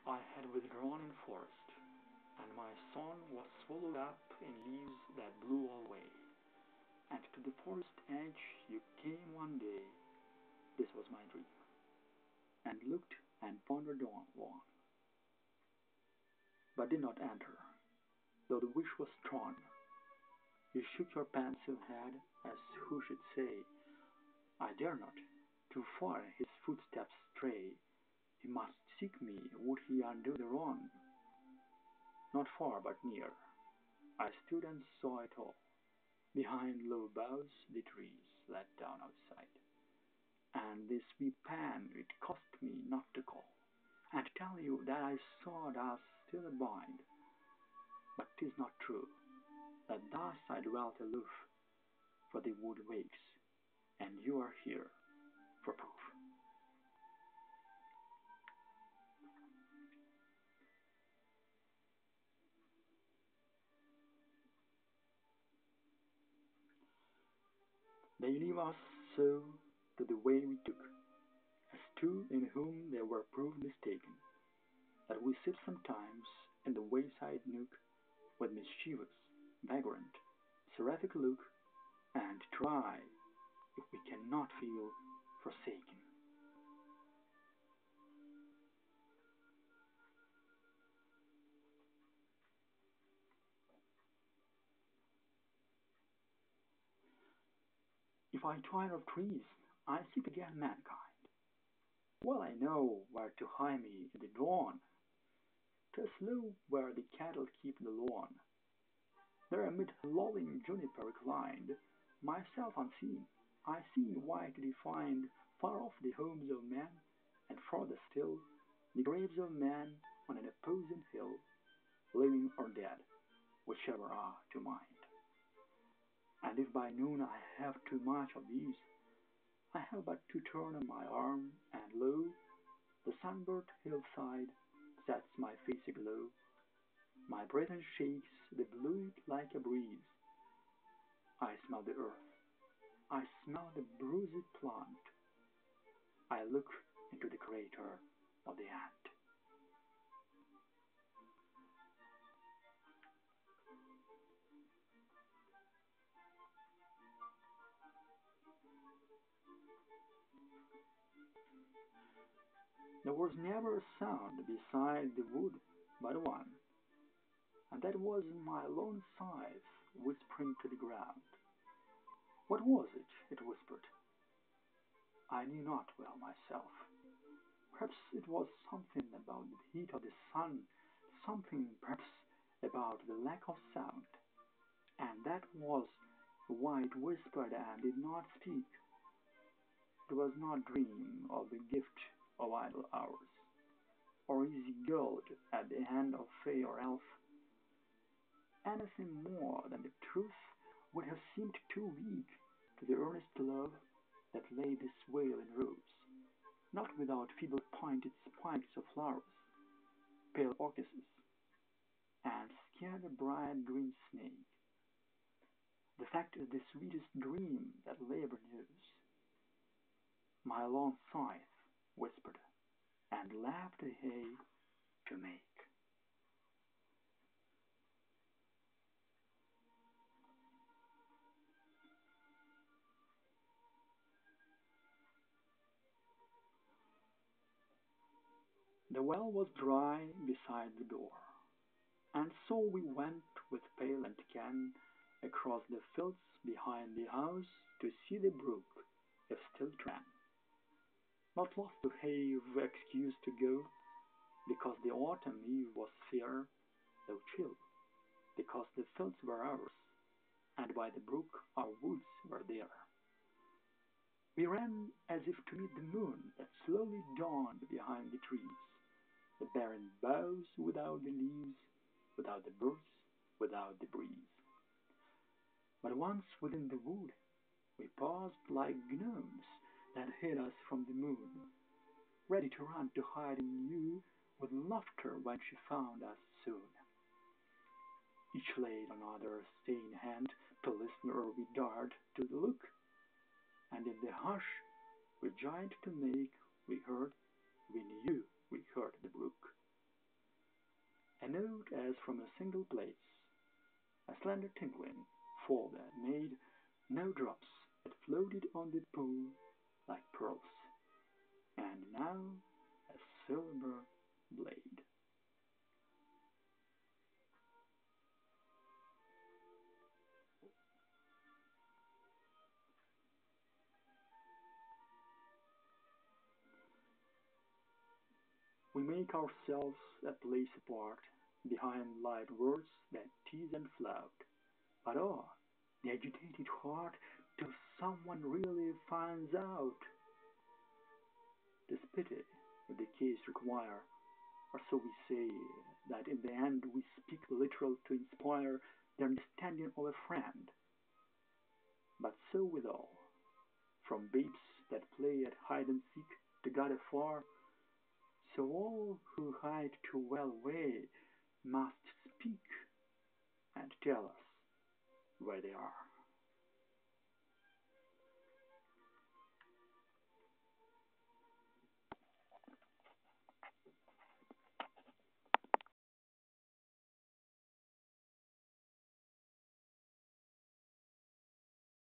I had withdrawn in forest, and my son was swallowed up in leaves that blew away. And to the forest edge you came one day, this was my dream, and looked and pondered on long, but did not enter, though the wish was strong. You shook your pensive head, as who should say, I dare not, too far his footsteps stray. He must seek me, would he undo the wrong. Not far, but near, I stood and saw it all. Behind low boughs the trees let down outside, and this wee pen it cost me not to call, and tell you that I saw us still abide. But 'tis not true, that thus I dwelt aloof, for the wood wakes, and you are here for proof. They leave us so to the way we took, as two in whom they were proved mistaken, that we sit sometimes in the wayside nook, with mischievous, vagrant, seraphic look, and try if we cannot feel forsaken. If I tire of trees, I seek again mankind. Well I know where to hie me in the dawn, 'tis low where the cattle keep the lawn. There amid lolling juniper reclined, myself unseen, I see white defined far off the homes of men, and farther still the graves of men on an opposing hill, living or dead, whichever are to mind. And if by noon I have too much of these, I have but to turn on my arm, and lo, the sunburnt hillside sets my face aglow. My breath shakes the blue like a breeze. I smell the earth, I smell the bruised plant. I look into the crater of the ant. There was never a sound beside the wood but one, and that was my lone scythe whispering to the ground. What was it? It whispered. I knew not well myself. Perhaps it was something about the heat of the sun, something perhaps about the lack of sound, and that was why it whispered and did not speak. It was not dream of the gift of idle hours, or easy gold at the hand of fay or elf. Anything more than the truth would have seemed too weak to the earnest love that lay this wail in rows, not without feeble pointed spikes of flowers, pale orchises, and scared a bright green snake. The fact is the sweetest dream that labor knows. My long scythe whispered, and left the hay to make. The well was dry beside the door, and so we went with pail and can across the fields behind the house to see the brook, if still it ran. Not lost to have excuse to go, because the autumn eve was fair, though chill, because the fields were ours, and by the brook our woods were there. We ran as if to meet the moon that slowly dawned behind the trees, the barren boughs without the leaves, without the birds, without the breeze. But once within the wood, we paused like gnomes that hid us from the moon, ready to run to hide in you with laughter when she found us soon. Each laid on other's staying hand to listen ere we dared to look, and in the hush we joined to make, we heard, we knew we heard the brook. as from a single place, a slender tinkling fall that made no drops, it floated on the pool like pearls, and now a silver blade. We make ourselves a place apart, behind light words that tease and flout. But oh, the agitated heart till someone really finds out. 'Tis pity if the case require, or so we say, that in the end we speak literal to inspire the understanding of a friend. But so withal, from babes that play at hide and seek to God afar, so all who hide too well away must speak and tell us where they are.